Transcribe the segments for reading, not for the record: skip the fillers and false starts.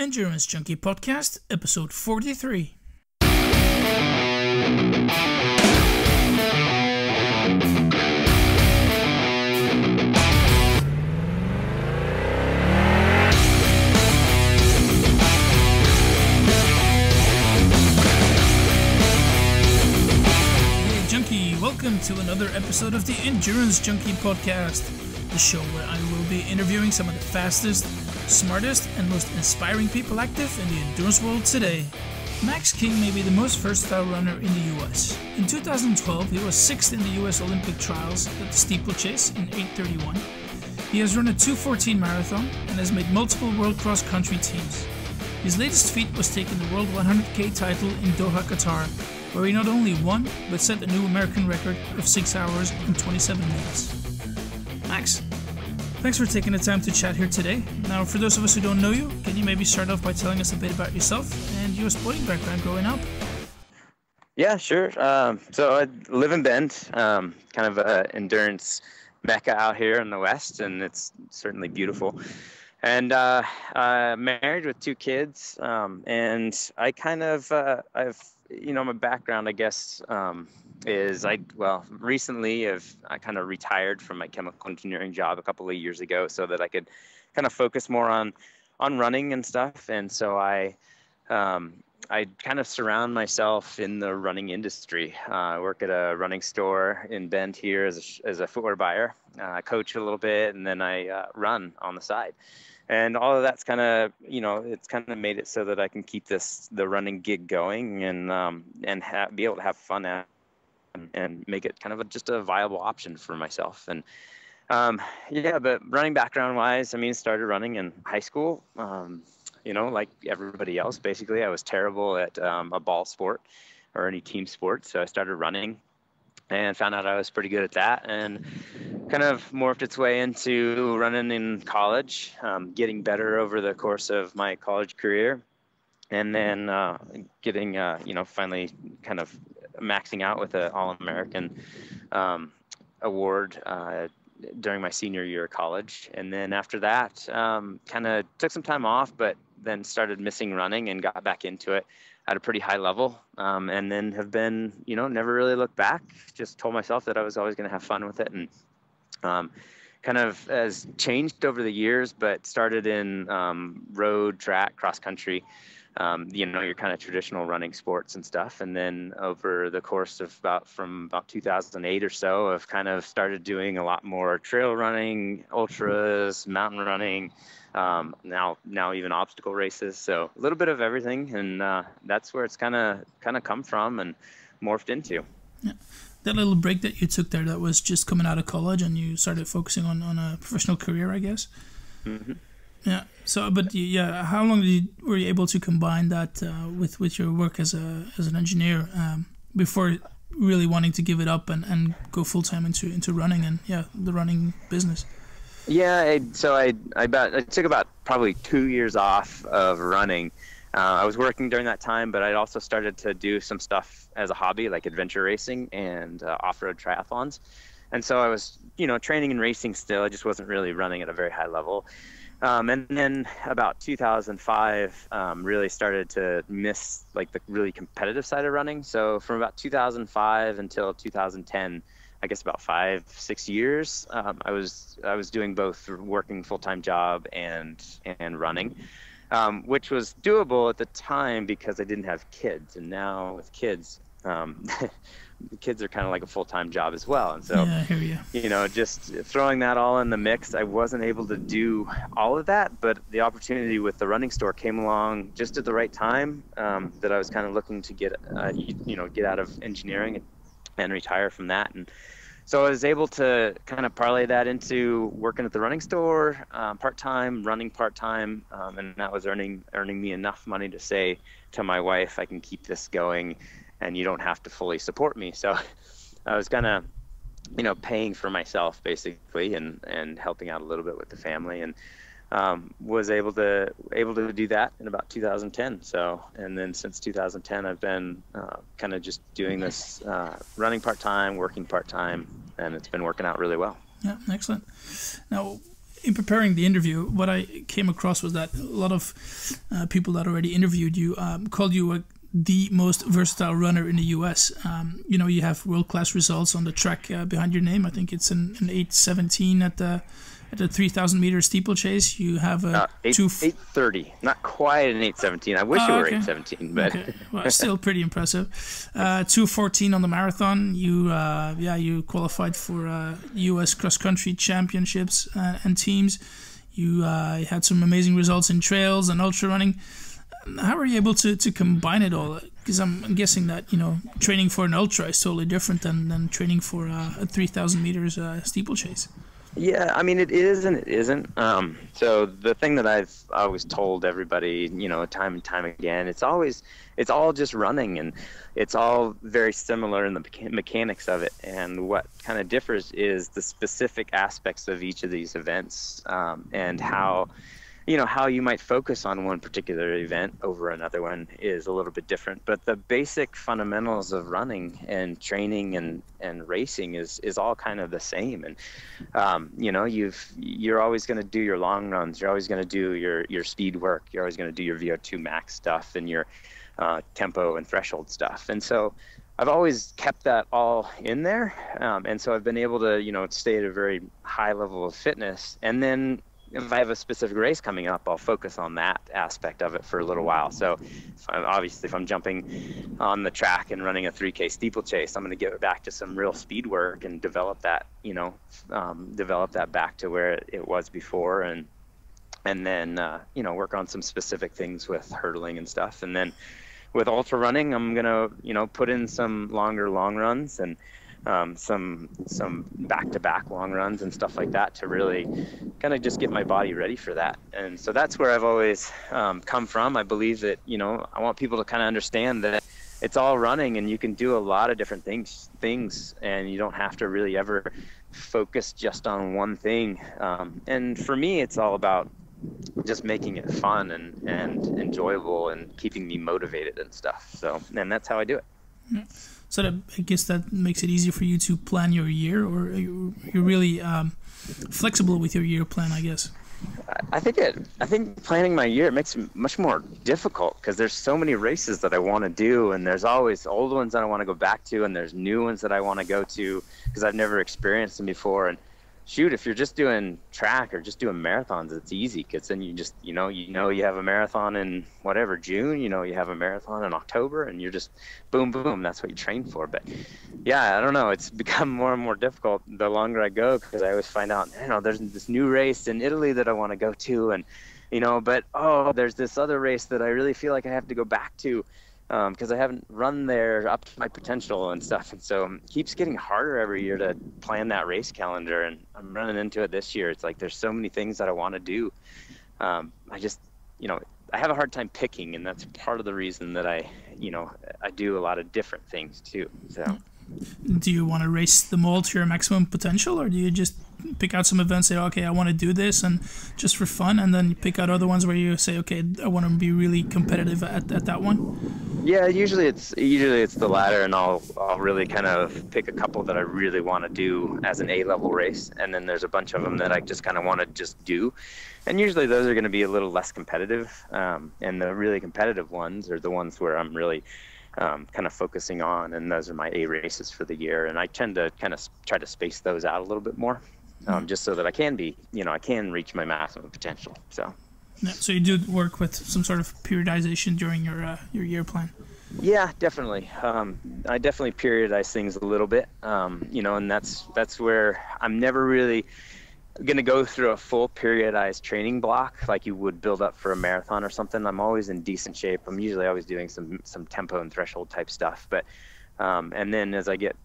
Endurance Junkie Podcast, episode 43. Hey Junkie, welcome to another episode of the Endurance Junkie Podcast, the show where I will be interviewing some of the fastest, smartest, and most inspiring people active in the endurance world today. Max King may be the most versatile runner in the US. In 2012, he was 6th in the US Olympic trials at the steeplechase in 8:31. He has run a 2:14 marathon and has made multiple world cross-country teams. His latest feat was taking the World 100K title in Doha, Qatar, where he not only won, but set a new American record of 6 hours and 27 minutes. Max, thanks for taking the time to chat here today. Now, for those of us who don't know you, can you maybe start off by telling us a bit about yourself and your sporting background growing up? Yeah, sure. So I live in Bend, kind of an endurance mecca out here in the West, and it's certainly beautiful. And married with 2 kids, and I kind of, my background, I guess, is recently I kind of retired from my chemical engineering job a couple of years ago so that I could kind of focus more on running and stuff. And so I kind of surround myself in the running industry. I work at a running store in Bend here as a footwear buyer. I coach a little bit, and then I run on the side. And all of that's kind of, it's kind of made it so that I can keep the running gig going and be able to have fun at and make it kind of just a viable option for myself. And but running background wise, started running in high school. Like everybody else, basically, I was terrible at a ball sport or any team sport. So I started running and found out I was pretty good at that, and kind of morphed its way into running in college, getting better over the course of my college career, and then getting, finally kind of maxing out with an All-American award during my senior year of college. And then after that, kind of took some time off, but then started missing running and got back into it at a pretty high level, and then have been, never really looked back. Just told myself that I was always going to have fun with it, and kind of has changed over the years, but started in road, track, cross country, your kind of traditional running sports and stuff. And then over the course of from about 2008 or so, I've kind of started doing a lot more trail running, ultras, mountain running, now even obstacle races. So a little bit of everything, and that's where it's kind of come from and morphed into. Yeah. That little break that you took there, that was just coming out of college, and you started focusing on a professional career, I guess. Mm-hmm. Yeah. So, but yeah, how long were you able to combine that with your work as an engineer before really wanting to give it up and go full time into running and the running business? Yeah. I took about probably 2 years off of running. I was working during that time, but I'd also started to do some stuff as a hobby, like adventure racing and off-road triathlons. And so I was, training and racing still. I just wasn't really running at a very high level. And then about 2005, really started to miss like the really competitive side of running. So from about 2005 until 2010, I guess about 5-6 years, I was doing both, working full-time job and running. Which was doable at the time because I didn't have kids. And now with kids, the kids are kind of like a full-time job as well. And so, yeah, I hear you. Just throwing that all in the mix, I wasn't able to do all of that. But the opportunity with the running store came along just at the right time, that I was kind of looking to get out of engineering and retire from that. And so I was able to kind of parlay that into working at the running store part-time, running part-time, and that was earning me enough money to say to my wife, I can keep this going and you don't have to fully support me. So I was kind of, paying for myself basically and helping out a little bit with the family, and was able to do that in about 2010. So, and then since 2010, I've been kind of just doing this, running part-time, working part-time, and it's been working out really well. Yeah, excellent. Now, in preparing the interview, what I came across was that a lot of people that already interviewed you called you the most versatile runner in the U.S. You have world-class results on the track behind your name. I think it's an 8:17 at the 3,000 meter steeplechase. You have a 8:30, not quite an 8:17. I wish it were 8:17, but well, still pretty impressive. 2:14 on the marathon. You qualified for U.S. cross country championships and teams. You had some amazing results in trails and ultra running. How are you able to combine it all? Because I'm guessing that training for an ultra is totally different than training for a 3,000 meters steeplechase. Yeah, I mean, it is and it isn't. So the thing that I've always told everybody, time and time again, it's all just running, and it's all very similar in the mechanics of it. And what kind of differs is the specific aspects of each of these events, and how you might focus on one particular event over another one is a little bit different. But the basic fundamentals of running and training and racing is all kind of the same. And you're always going to do your long runs. You're always going to do your speed work. You're always going to do your VO2 max stuff and your tempo and threshold stuff. And so I've always kept that all in there. And so I've been able to stay at a very high level of fitness. And then if I have a specific race coming up, I'll focus on that aspect of it for a little while. So if I'm jumping on the track and running a 3K steeplechase, I'm going to get back to some real speed work and develop that back to where it was before, and then work on some specific things with hurdling and stuff. And then with ultra running, I'm going to put in some longer long runs and some back-to-back long runs and stuff like that to really kind of just get my body ready for that. And so that's where I've always come from. I believe that I want people to kind of understand that it's all running, and you can do a lot of different things, and you don't have to really ever focus just on one thing. And for me, it's all about just making it fun and enjoyable and keeping me motivated and stuff. So, and that's how I do it. Yeah. So I guess that makes it easier for you to plan your year, or you're really flexible with your year plan, I guess. I think planning my year, it makes it much more difficult, because there's so many races that I want to do, and there's always old ones that I want to go back to, and there's new ones that I want to go to because I've never experienced them before. And shoot, if you're just doing track or just doing marathons, it's easy, because then you just you have a marathon in whatever June, you have a marathon in October, and you're just boom, that's what you train for. But yeah, I don't know, it's become more and more difficult the longer I go, because I always find out there's this new race in Italy that I want to go to, and but there's this other race that I really feel like I have to go back to, because I haven't run there up to my potential and stuff. And so it keeps getting harder every year to plan that race calendar, and I'm running into it this year. It's like there's so many things that I want to do. I just I have a hard time picking, and that's part of the reason that I do a lot of different things too. So do you want to race them all to your maximum potential, or do you just pick out some events, say, okay, I want to do this and just for fun, and then you pick out other ones where you say, okay, I want to be really competitive at that one? Yeah, usually it's the latter, and I'll really kind of pick a couple that I really want to do as an A-level race, and then there's a bunch of them that I just kind of want to just do, and usually those are going to be a little less competitive, and the really competitive ones are the ones where I'm really kind of focusing on, and those are my A races for the year, and I tend to kind of try to space those out a little bit more, just so that I can be, I can reach my maximum potential. So. Yeah, so you do work with some sort of periodization during your year plan. Yeah, definitely. I definitely periodize things a little bit, and that's where I'm never really going to go through a full periodized training block like you would build up for a marathon or something. I'm always in decent shape. I'm usually always doing some tempo and threshold type stuff, but and then as I get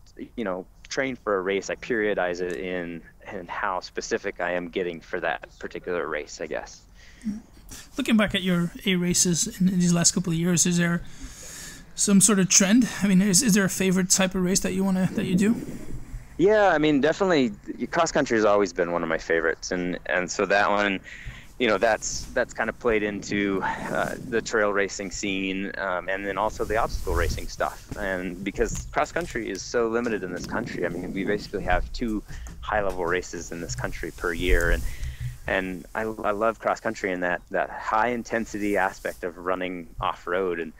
trained for a race, I periodize it in how specific I am getting for that particular race, I guess. Looking back at your A races in these last couple of years, is there some sort of trend? I mean, is there a favorite type of race that you do? Yeah, I mean, definitely cross country has always been one of my favorites, and so that one, that's kind of played into the trail racing scene, and then also the obstacle racing stuff. And because cross country is so limited in this country, I mean, we basically have 2 high level races in this country per year, and And I love cross country and that high intensity aspect of running off road. And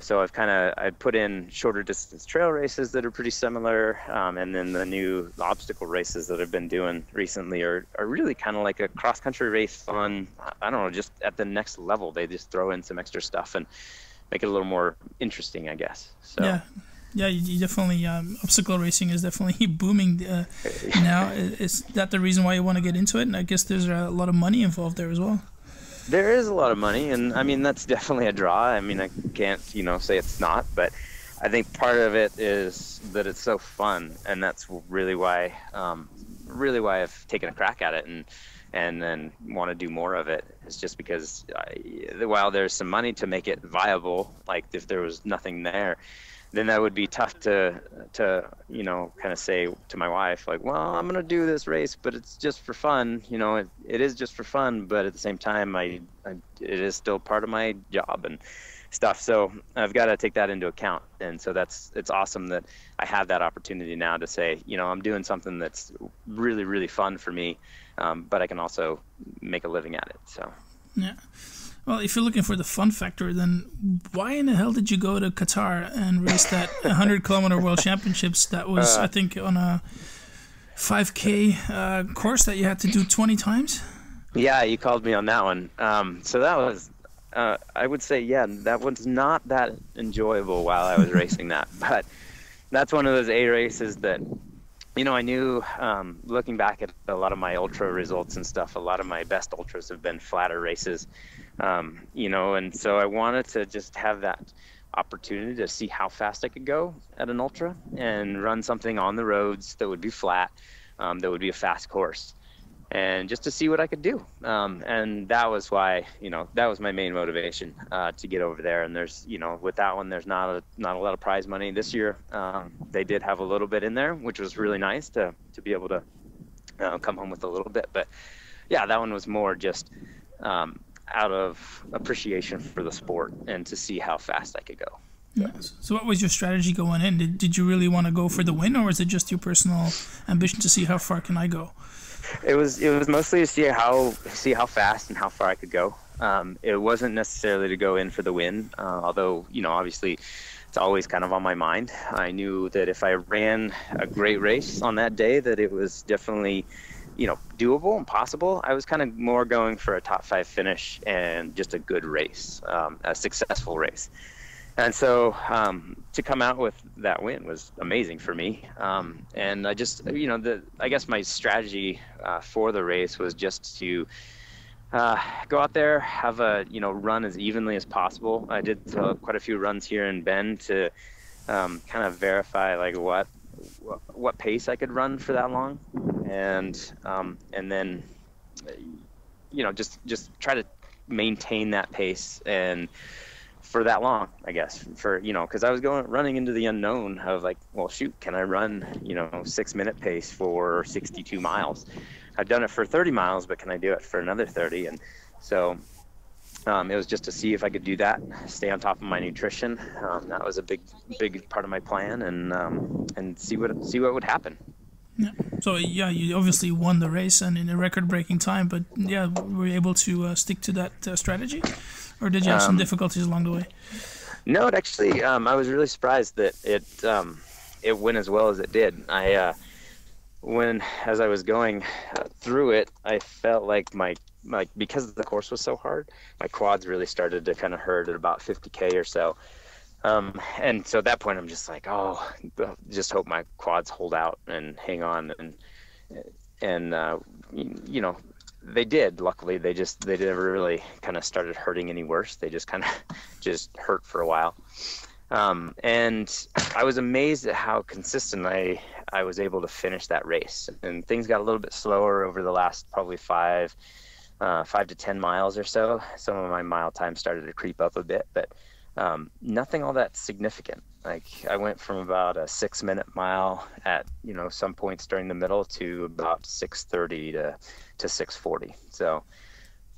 so I put in shorter distance trail races that are pretty similar, and then the new obstacle races that I've been doing recently are really kind of like a cross country race on, I don't know, just at the next level. They just throw in some extra stuff and make it a little more interesting, I guess. So. Yeah, you definitely, obstacle racing is definitely booming now. Is that the reason why you want to get into it? And I guess there's a lot of money involved there as well. There is a lot of money, and I mean, that's definitely a draw. I mean, I can't, say it's not, but I think part of it is that it's so fun, and that's really why I've taken a crack at it and then want to do more of it. It's just because while there's some money to make it viable, like if there was nothing there, then that would be tough to kind of say to my wife, like, well, I'm going to do this race, but it's just for fun. It is just for fun, but at the same time, it is still part of my job and stuff. So I've got to take that into account. And so it's awesome that I have that opportunity now to say, I'm doing something that's really, really fun for me, but I can also make a living at it. So, yeah. Well, if you're looking for the fun factor, then why in the hell did you go to Qatar and race that 100-kilometer World Championships that was, I think, on a 5K course that you had to do 20 times? Yeah, you called me on that one. So that was, I would say, that was not that enjoyable while I was racing that. But that's one of those A races that, I knew, looking back at a lot of my ultra results and stuff, a lot of my best ultras have been flatter races. And so I wanted to just have that opportunity to see how fast I could go at an ultra and run something on the roads that would be flat, that would be a fast course, and just to see what I could do. And that was why, that was my main motivation to get over there. And there's, with that one, there's not a lot of prize money this year. They did have a little bit in there, which was really nice to be able to come home with a little bit. But yeah, that one was more just out of appreciation for the sport and to see how fast I could go. Yeah. So what was your strategy going in? Did you really want to go for the win, or was it just your personal ambition to see how far can I go? It was mostly to see how fast and how far I could go. It wasn't necessarily to go in for the win, although, obviously it's always kind of on my mind. I knew that if I ran a great race on that day, that it was definitely doable and possible. I was kind of more going for a top 5 finish and just a good race, a successful race. And so to come out with that win was amazing for me. And I just, I guess my strategy for the race was just to go out there, have a, run as evenly as possible. I did quite a few runs here in Bend to kind of verify like what pace I could run for that long. And then, just try to maintain that pace and for that long, I guess, because I was running into the unknown of like, well, shoot, can I run, 6-minute pace for 62 miles? I've done it for 30 miles, but can I do it for another 30? And so it was just to see if I could do that, stay on top of my nutrition. That was a big part of my plan, and see what would happen. Yeah. So you obviously won the race and in a record-breaking time, but were you able to stick to that strategy, or did you have some difficulties along the way? No, it actually, I was really surprised that it went as well as it did. As I was going through it, I felt like because the course was so hard, my quads really started to kind of hurt at about 50K or so. And so at that point, I'm just like, just hope my quads hold out and hang on. And they did. Luckily, they never really kind of started hurting any worse. They just kind of just hurt for a while. And I was amazed at how consistent I was able to finish that race. And things got a little bit slower over the last probably 5 to 10 miles or so. Some of my mile time started to creep up a bit, but nothing all that significant. Like I went from about a 6-minute mile at, some points during the middle to about 6:30 to 6:40. So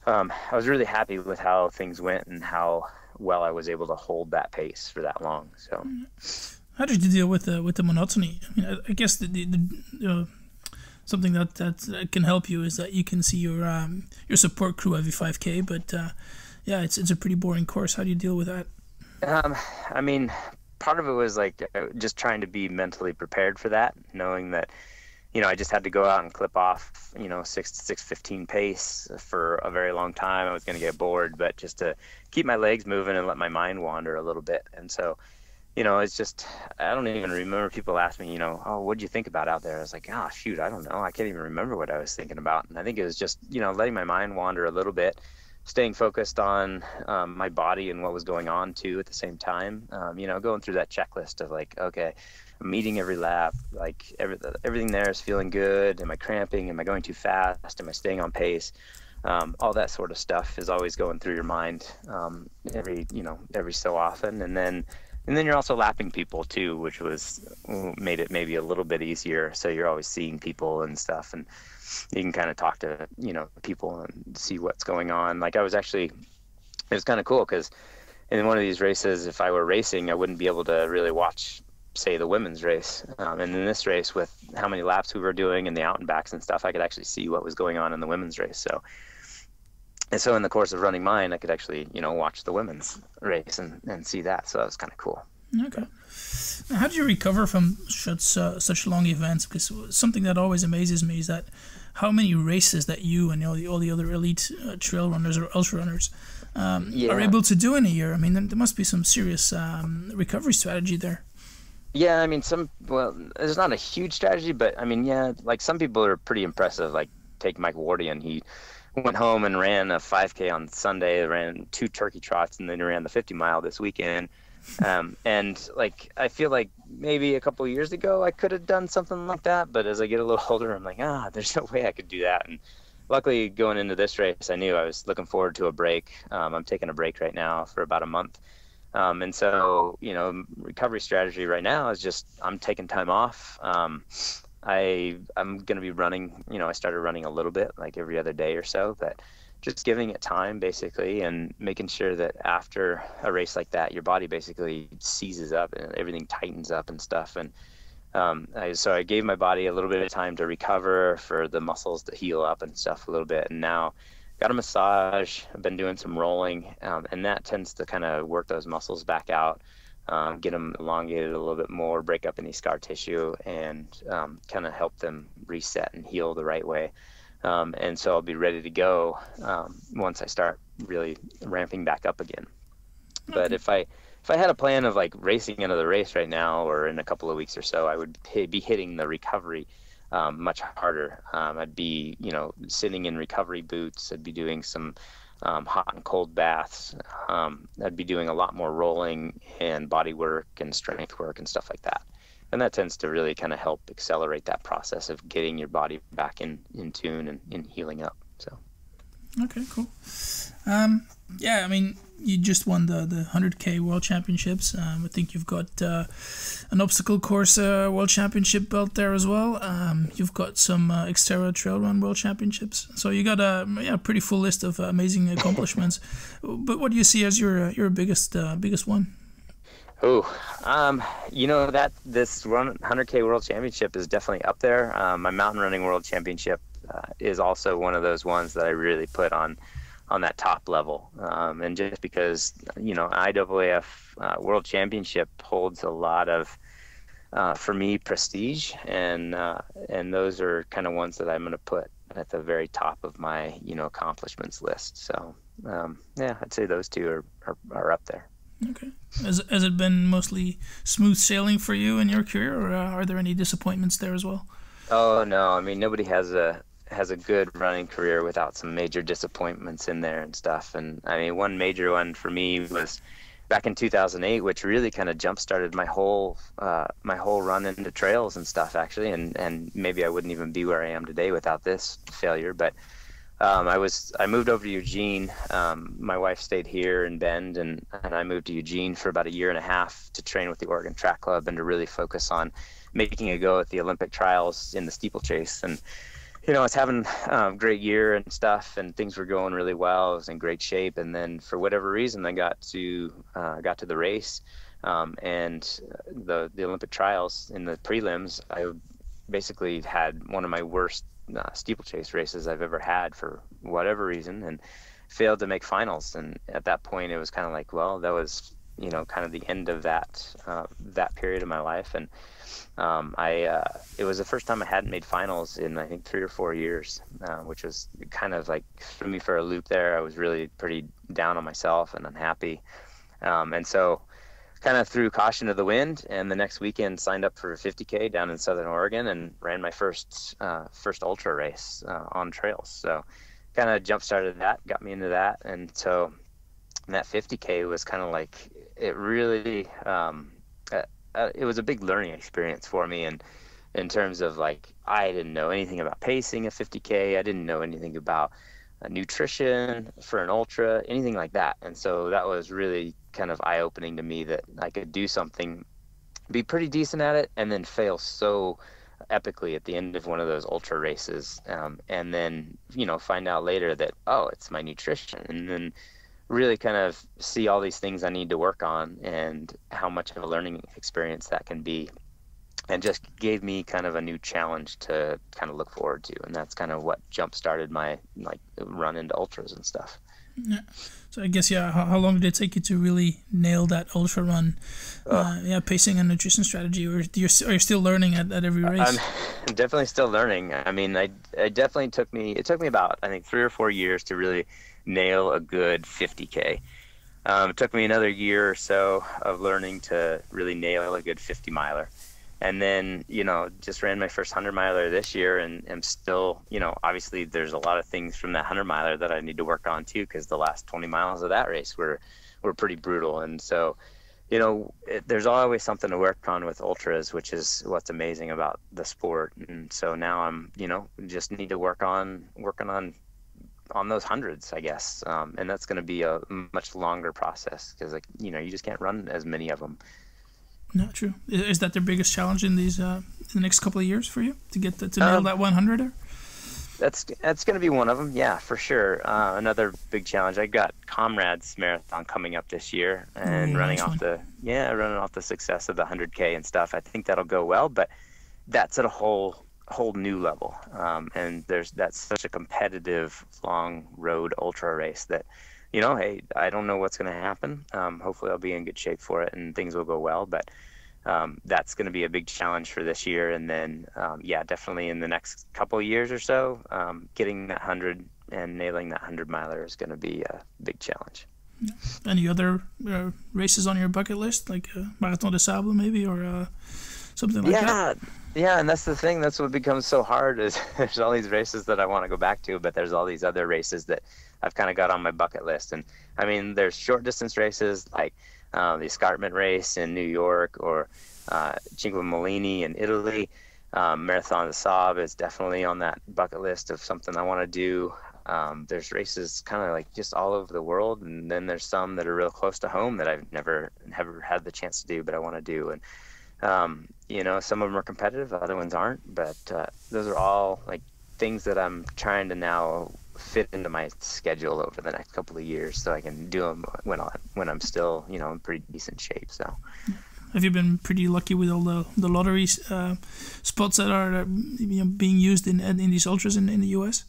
I was really happy with how things went and how well I was able to hold that pace for that long. So how did you deal with the monotony? I mean, I guess the something that can help you is that you can see your support crew every 5K. But yeah, it's a pretty boring course. How do you deal with that? I mean, part of it was like just trying to be mentally prepared for that, knowing that, I just had to go out and clip off, 6:15 pace for a very long time. I was going to get bored, but just to keep my legs moving and let my mind wander a little bit. And so, it's just, I don't even remember people ask me, oh, what'd you think about out there? I was like, oh, shoot, I don't know. I can't even remember what I was thinking about. And I think it was just, letting my mind wander a little bit, staying focused on my body and what was going on too at the same time. Going through that checklist of like, okay, I'm eating every lap, like everything there is feeling good. Am I cramping? Am I going too fast? Am I staying on pace? All that sort of stuff is always going through your mind every so often. And then you're also lapping people too, which made it maybe a little bit easier. So you're always seeing people and stuff, and you can kind of talk to, people and see what's going on. Like it was kind of cool because in one of these races, if I were racing, I wouldn't be able to really watch, say, the women's race. And in this race, with how many laps we were doing and the out and backs and stuff, I could actually see what was going on in the women's race. So in the course of running mine, I could actually, watch the women's race and see that. So that was kind of cool. Okay. Now, how do you recover from such long events? Because something that always amazes me is that how many races that you and all the other elite trail runners or ultra runners are able to do in a year. I mean, there must be some serious recovery strategy there. Yeah, I mean, there's not a huge strategy, but I mean, yeah, like some people are pretty impressive. Like take Mike Wardian, he went home and ran a 5K on Sunday, ran 2 turkey trots, and then he ran the 50 mile this weekend. And like, I feel like maybe a couple of years ago I could have done something like that, but as I get a little older, I'm like, there's no way I could do that. And luckily going into this race, I knew I was looking forward to a break. I'm taking a break right now for about a month. And so, recovery strategy right now is just, I'm taking time off. I'm going to be running, I started running a little bit, like every other day or so, but just giving it time basically, and making sure that after a race like that, your body basically seizes up and everything tightens up and stuff. And so I gave my body a little bit of time to recover, for the muscles to heal up and stuff a little bit. And now got a massage. I've been doing some rolling, and that tends to kind of work those muscles back out, get them elongated a little bit more, break up any scar tissue, and kind of help them reset and heal the right way. And so I'll be ready to go once I start really ramping back up again. Okay. But if I had a plan of like racing another race right now or in a couple of weeks or so, I would be hitting the recovery much harder. I'd be, sitting in recovery boots. I'd be doing some hot and cold baths. I'd be doing a lot more rolling and body work and strength work and stuff like that. And that tends to really kind of help accelerate that process of getting your body back in tune and in healing up. So. Okay, cool. Yeah, I mean, you just won the 100K World Championships. I think you've got an obstacle course World Championship belt there as well. You've got some Xterra Trail Run World Championships. So you got a pretty full list of amazing accomplishments. But what do you see as your biggest one? Oh, this 100K World Championship is definitely up there. My mountain running World Championship is also one of those ones that I really put on that top level. And just because, IAAF World Championship holds a lot of, for me, prestige, and those are kind of ones that I'm going to put at the very top of my, accomplishments list. So, I'd say those two are up there. Okay. Has it been mostly smooth sailing for you in your career, or are there any disappointments there as well? Oh no, I mean, nobody has a good running career without some major disappointments in there and stuff. And I mean, one major one for me was back in 2008, which really kind of jump started my whole run into trails and stuff, actually. And maybe I wouldn't even be where I am today without this failure. But I moved over to Eugene. My wife stayed here in Bend, and I moved to Eugene for about a year and a half to train with the Oregon Track Club and to really focus on making a go at the Olympic trials in the steeplechase. And, I was having a great year and stuff, and things were going really well. I was in great shape. And then for whatever reason, I got to the race, and the Olympic trials in the prelims. basically had one of my worst steeplechase races I've ever had for whatever reason, and failed to make finals. And at that point, it was kind of like, well, that was, kind of the end of that period of my life. And it was the first time I hadn't made finals in, I think, 3 or 4 years, which was kind of like threw me for a loop there. I was really pretty down on myself and unhappy. And so kind of threw caution to the wind, and the next weekend signed up for a 50K down in Southern Oregon and ran my first ultra race on trails. So kind of jump started that, got me into that. And so that 50K was kind of like, it really, it was a big learning experience for me. And in terms of like, I didn't know anything about pacing a 50K. I didn't know anything about nutrition for an ultra, anything like that. And so that was really kind of eye-opening to me, that I could do something, be pretty decent at it, and then fail so epically at the end of one of those ultra races, and then find out later that, oh, it's my nutrition, and then really kind of see all these things I need to work on and how much of a learning experience that can be. And just gave me kind of a new challenge to kind of look forward to. And that's kind of what jump-started my run into ultras and stuff. Yeah. So I guess, how long did it take you to really nail that ultra run? Pacing and nutrition strategy, or are you still learning at every race? I'm definitely still learning. I mean, it took me about, I think, 3 or 4 years to really nail a good 50K. It took me another year or so of learning to really nail a good 50 miler. And then, just ran my first 100 miler this year, and am still, obviously there's a lot of things from that 100 miler that I need to work on too, because the last 20 miles of that race were pretty brutal. And so, there's always something to work on with ultras, which is what's amazing about the sport. And so now I'm, just need to working on those hundreds, I guess. And that's going to be a much longer process, because you just can't run as many of them. No, true. Is that the biggest challenge in these in the next couple of years for you, to get to nail that 100er? That's going to be one of them, yeah, for sure. Another big challenge. I got Comrades Marathon coming up this year, and running off the success of the 100K and stuff. I think that'll go well, but that's at a whole new level. And that's such a competitive long road ultra race that, hey, I don't know what's going to happen. Hopefully I'll be in good shape for it and things will go well, but that's going to be a big challenge for this year. And then, definitely in the next couple of years or so, getting that 100 and nailing that 100 miler is going to be a big challenge. Yeah. Any other races on your bucket list, like Marathon des Sables maybe, or something like that? Yeah, and that's the thing. That's what becomes so hard, is there's all these races that I want to go back to, but there's all these other races that I've kind of got on my bucket list. And I mean, there's short distance races like the Escarpment race in New York, or Cinque Molini in Italy. Marathon des Sables is definitely on that bucket list of something I want to do. There's races kind of like just all over the world, and then there's some that are real close to home that I've never had the chance to do, but I want to do. And some of them are competitive, other ones aren't, but those are all like things that I'm trying to now fit into my schedule over the next couple of years, so I can do them when I'm still, in pretty decent shape. So, have you been pretty lucky with all the lottery spots that are being used in these ultras in the US?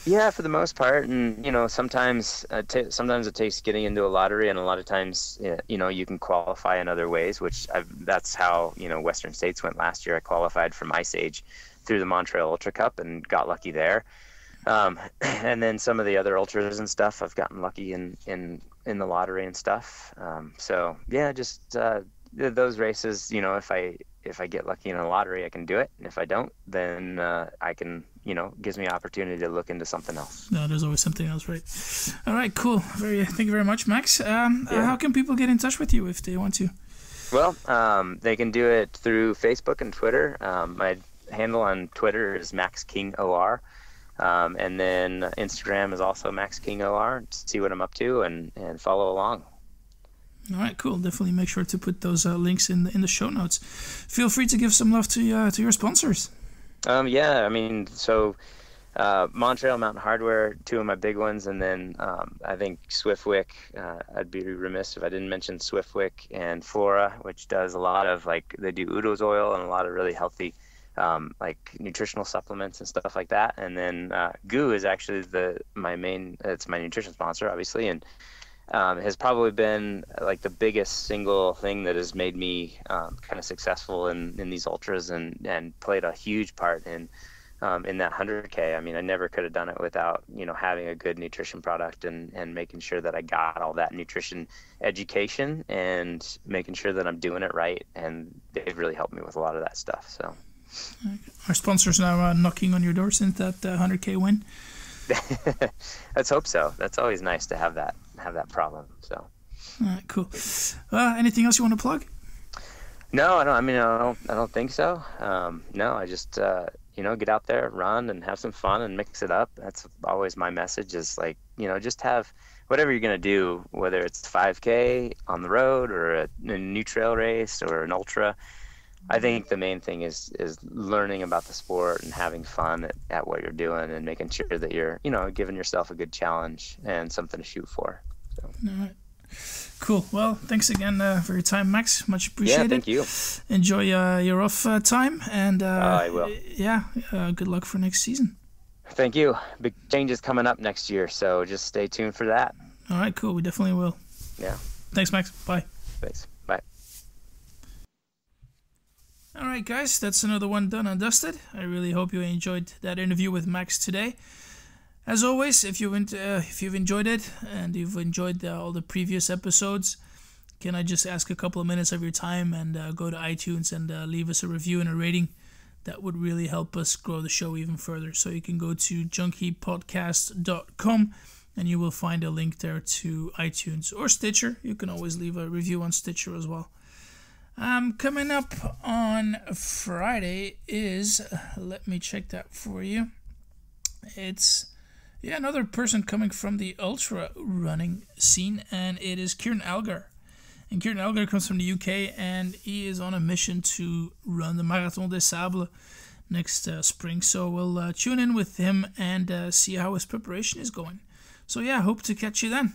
Yeah, for the most part, and sometimes it takes getting into a lottery, and a lot of times you can qualify in other ways, which that's how Western States went last year. I qualified from Ice Age through the Montreal Ultra Cup and got lucky there. And then some of the other ultras and stuff, I've gotten lucky in the lottery and stuff. So yeah, just those races, if I get lucky in a lottery, I can do it. And if I don't, then I can, gives me opportunity to look into something else. No, there's always something else, right? All right, cool. Thank you very much, Max. How can people get in touch with you if they want to? Well, they can do it through Facebook and Twitter. My handle on Twitter is MaxKingOR. And then Instagram is also MaxKingOR. See what I'm up to and follow along. All right, cool. Definitely make sure to put those links in the show notes. Feel free to give some love to your sponsors. Montreal Mountain Hardware, two of my big ones, and then I think Swiftwick. I'd be remiss if I didn't mention Swiftwick and Flora, which does a lot of they do Udo's oil and a lot of really healthy like nutritional supplements and stuff like that. And then Goo is actually it's my nutrition sponsor, obviously, and has probably been like the biggest single thing that has made me kind of successful in these ultras, and played a huge part in that 100K. I mean, I never could have done it without, having a good nutrition product and making sure that I got all that nutrition education and making sure that I'm doing it right. And they've really helped me with a lot of that stuff. So our sponsors now knocking on your door since that 100K win. Let's hope so. That's always nice to have that problem. So all right, cool. Anything else you want to plug? No, I don't think so. No, I just get out there, run, and have some fun and mix it up. That's always my message, is like, just have whatever you're going to do, whether it's 5K on the road or a new trail race or an ultra. I think the main thing is learning about the sport and having fun at what you're doing, and making sure that you're, giving yourself a good challenge and something to shoot for. So. All right. Cool. Well, thanks again for your time, Max. Much appreciated. Yeah, thank you. Enjoy your off time, and I will. Yeah, good luck for next season. Thank you. Big changes coming up next year, so just stay tuned for that. All right, cool. We definitely will. Yeah. Thanks, Max. Bye. Thanks. Bye. All right, guys, that's another one done and dusted. I really hope you enjoyed that interview with Max today. As always, if you've enjoyed it and you've enjoyed all the previous episodes, can I just ask a couple of minutes of your time and go to iTunes and leave us a review and a rating? That would really help us grow the show even further. So you can go to junkiepodcast.com and you will find a link there to iTunes or Stitcher. You can always leave a review on Stitcher as well. Coming up on Friday is, let me check that for you. It's another person coming from the ultra running scene, and it is Kieran Algar. And Kieran Algar comes from the UK, and he is on a mission to run the Marathon des Sables next spring. So we'll tune in with him and see how his preparation is going. So yeah, hope to catch you then.